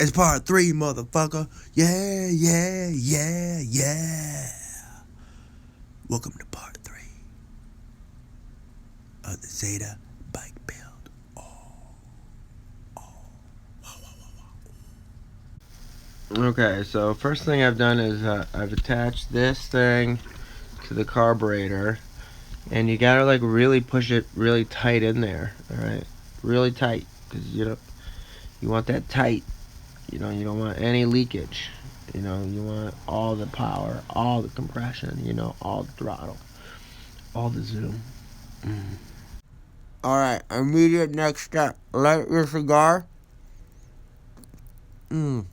It's part 3, motherfucker. Yeah, yeah, yeah, yeah. Welcome to part 3 of the Zeda bike build. Okay, so first thing I've done is I've attached this thing to the carburetor, and you gotta like really push it really tight in there. All right, really tight, because you want that tight. You don't want any leakage. You want all the power, all the compression. All the throttle, all the zoom. All right, immediate next step: light your cigar. Oh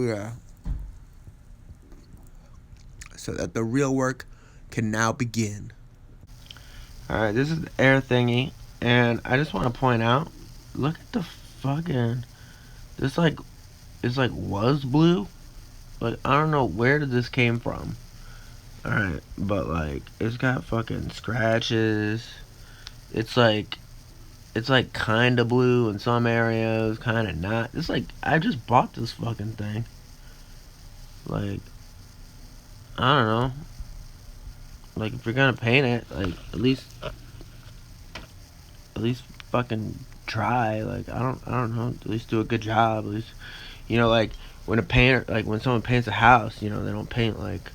yeah. So that the real work can now begin. Alright, this is the air thingy, and I just want to point out, look at the fucking, this was blue, but I don't know where did this came from. Alright, but like, it's got fucking scratches, it's like kinda blue in some areas, kinda not. It's like, I just bought this fucking thing. Like, I don't know. Like, if you're gonna paint it, like, at least fucking try. Like, I don't know. At least do a good job. At least, like when a painter, like when someone paints a house, they don't paint like,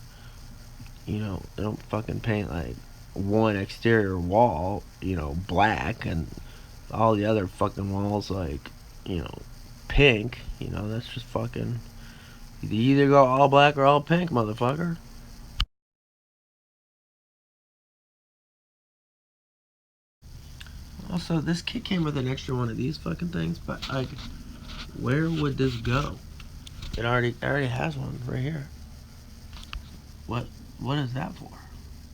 they don't fucking paint like one exterior wall, black, and all the other fucking walls like, pink. That's just fucking. You either go all black or all pink, motherfucker. Also, this kit came with an extra one of these fucking things, but like, where would this go? It already has one right here. What is that for?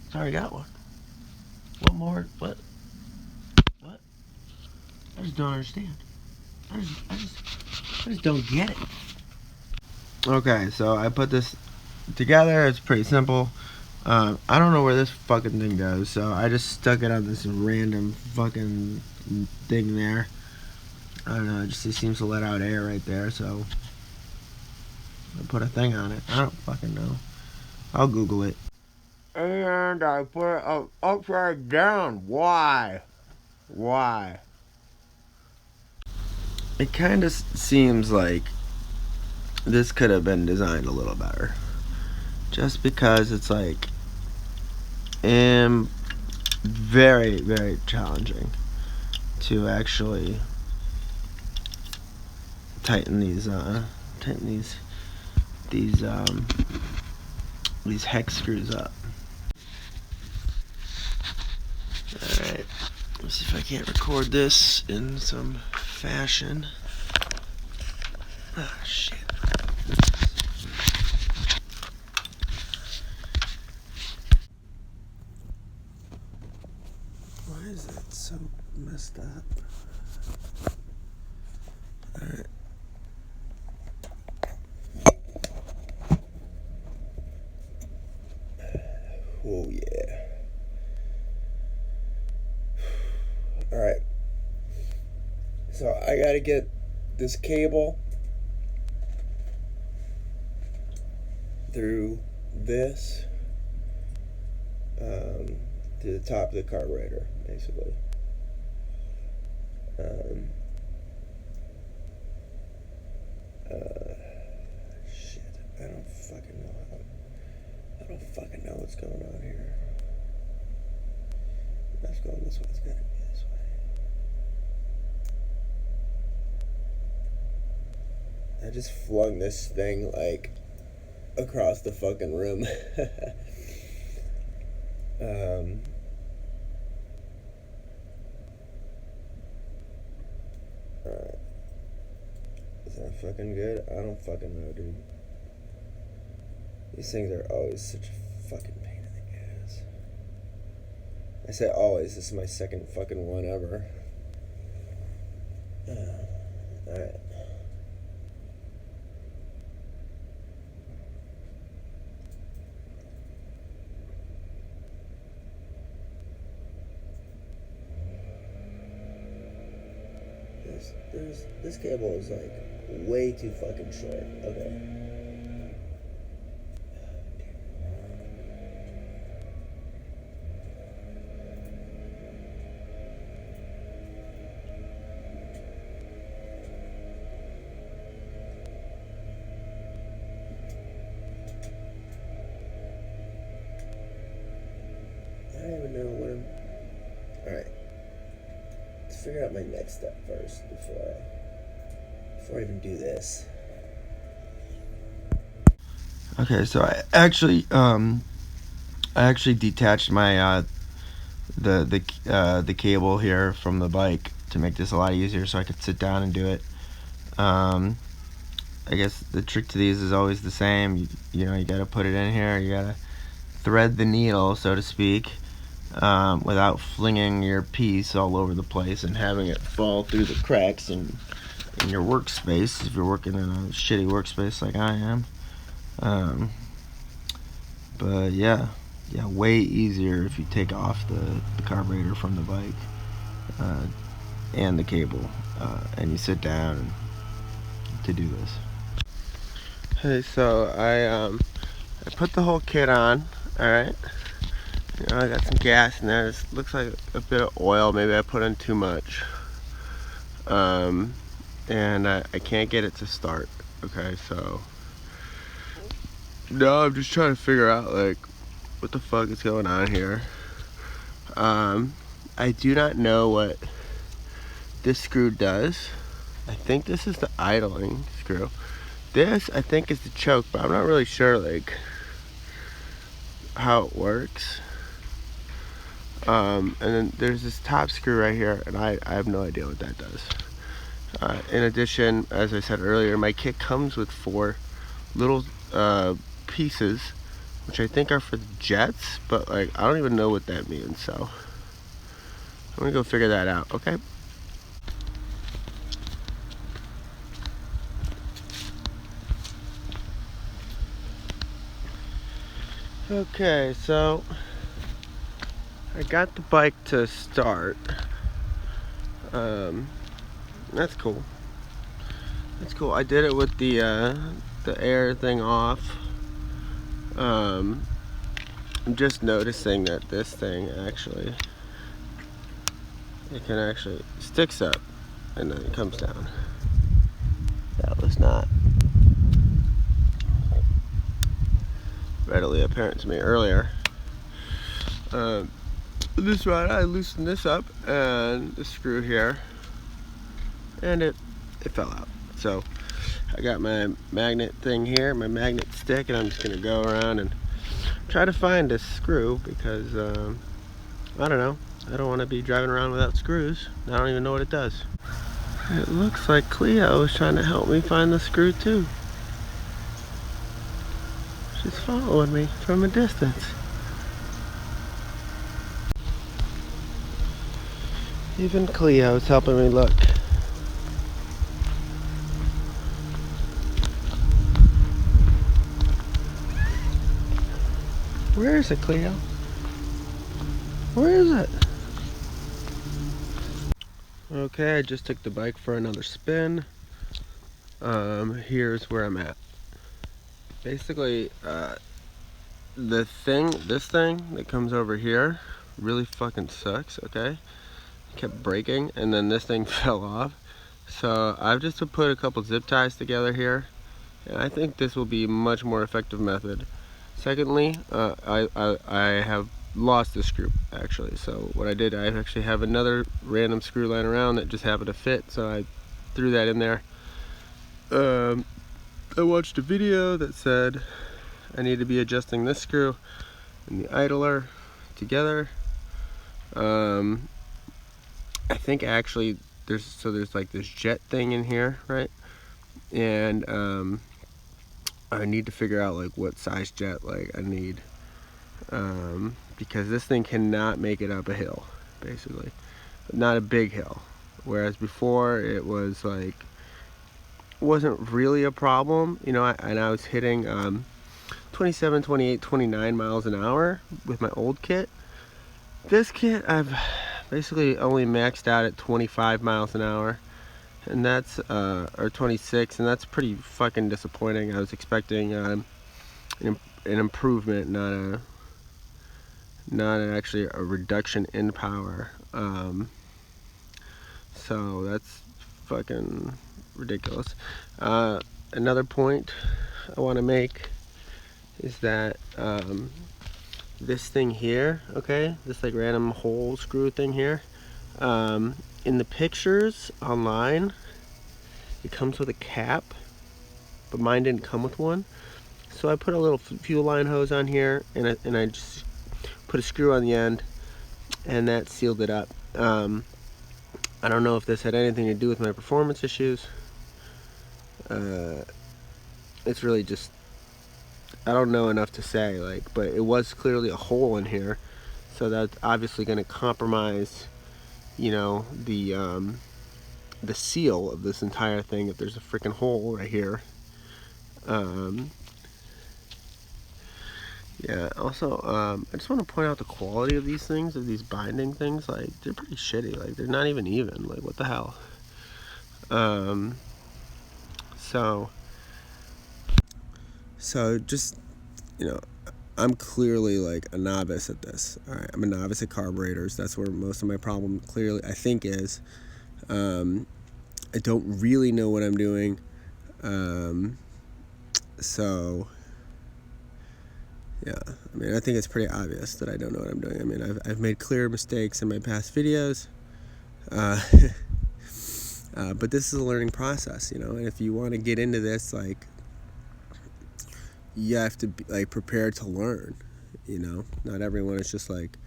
It's already got one. What more? What? I just don't understand. I just don't get it. Okay, so I put this together. It's pretty simple. I don't know where this fucking thing goes, so I just stuck it on this random fucking thing there. I don't know, it seems to let out air right there, so I put a thing on it. I don't fucking know. I'll Google it. And I put it upside down. Why? It kind of seems like this could have been designed a little better. Just because it's like very, very challenging to actually tighten these hex screws up. Alright, let's see if I can't record this in some fashion. Ah, shit. Why is that so messed up? Alright. Oh yeah. Alright. So I gotta get this cable through this to the top of the carburetor, basically. Shit, I don't fucking know what's going on here. That's going this way. It's gotta be this way. I just flung this thing like across the fucking room. Alright. Is that fucking good? I don't fucking know, dude. These things are always such a fucking pain in the ass. I say always, this is my second fucking one ever. Alright. this cable is like way too fucking short. Okay. I don't even know what I'm... Alright. Let's figure out my next step first before I even do this. Okay, so I actually detached my the cable here from the bike to make this a lot easier, so I could sit down and do it. I guess the trick to these is always the same. You know, you gotta put it in here. You gotta thread the needle, so to speak, without flinging your piece all over the place and having it fall through the cracks in your workspace if you're working in a shitty workspace like I am. But yeah, way easier if you take off the carburetor from the bike and the cable, and you sit down to do this. Okay, so I put the whole kit on. All right. You know, I got some gas in there. This looks like a bit of oil. Maybe I put in too much. And I can't get it to start. Okay, so no, I'm just trying to figure out like what the fuck is going on here. I do not know what this screw does. I think this is the idling screw. This I think is the choke, but I'm not really sure like how it works. And then there's this top screw right here, and I have no idea what that does. In addition, as I said earlier, my kit comes with 4 little pieces, which I think are for the jets, but like I don't even know what that means, so I'm gonna go figure that out, okay? Okay, so I got the bike to start. That's cool. That's cool. I did it with the air thing off. I'm just noticing that this thing actually, it can actually sticks up and then it comes down. That was not readily apparent to me earlier. This ride, I loosened this up and the screw here, and it fell out. So I got my magnet thing here, my magnet stick, and I'm just gonna go around and try to find a screw because I don't know. I don't want to be driving around without screws. I don't even know what it does. It looks like Cleo is trying to help me find the screw too. She's following me from a distance. Even Cleo's helping me look. Where is it, Cleo? Where is it? Okay, I just took the bike for another spin. Here's where I'm at. Basically, this thing that comes over here really fucking sucks, okay? It kept breaking, and then this thing fell off. So I've just put a couple zip ties together here, and I think this will be a much more effective method. Secondly, I have lost the screw actually. So what I did, I actually have another random screw lying around that just happened to fit, so I threw that in there. I watched a video that said I need to be adjusting this screw and the idler together. I think actually there's like this jet thing in here, right? And I need to figure out like what size jet like I need, because this thing cannot make it up a hill, basically, not a big hill. Whereas before it was like, wasn't really a problem, you know, and I was hitting 27, 28, 29 miles an hour with my old kit. This kit I've basically only maxed out at 25 miles an hour, and that's or 26, and that's pretty fucking disappointing. I was expecting an improvement, not actually a reduction in power. So that's fucking ridiculous. Another point I want to make is that this thing here, okay, this like random hole screw thing here, in the pictures online, it comes with a cap, but mine didn't come with one. So I put a little fuel line hose on here, and I just put a screw on the end, and that sealed it up. I don't know if this had anything to do with my performance issues. It's really just, I don't know enough to say, like, but it was clearly a hole in here, so that's obviously going to compromise, you know, the seal of this entire thing if there's a freaking hole right here. Yeah, also, I just want to point out the quality of these things, of these binding things. Like, they're pretty shitty. Like, they're not even even. Like, what the hell? So just, you know, I'm clearly like a novice at this. All right, I'm a novice at carburetors. That's where most of my problem clearly, I think, is. I don't really know what I'm doing. So yeah, I mean, I think it's pretty obvious that I don't know what I'm doing. I mean, I've made clear mistakes in my past videos, but this is a learning process, you know. And if you want to get into this, like, you have to be like prepared to learn. You know, not everyone is just like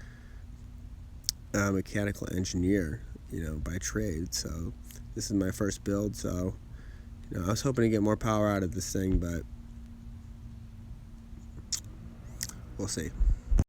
a mechanical engineer, you know, by trade. So this is my first build, so you know, I was hoping to get more power out of this thing, but we'll see.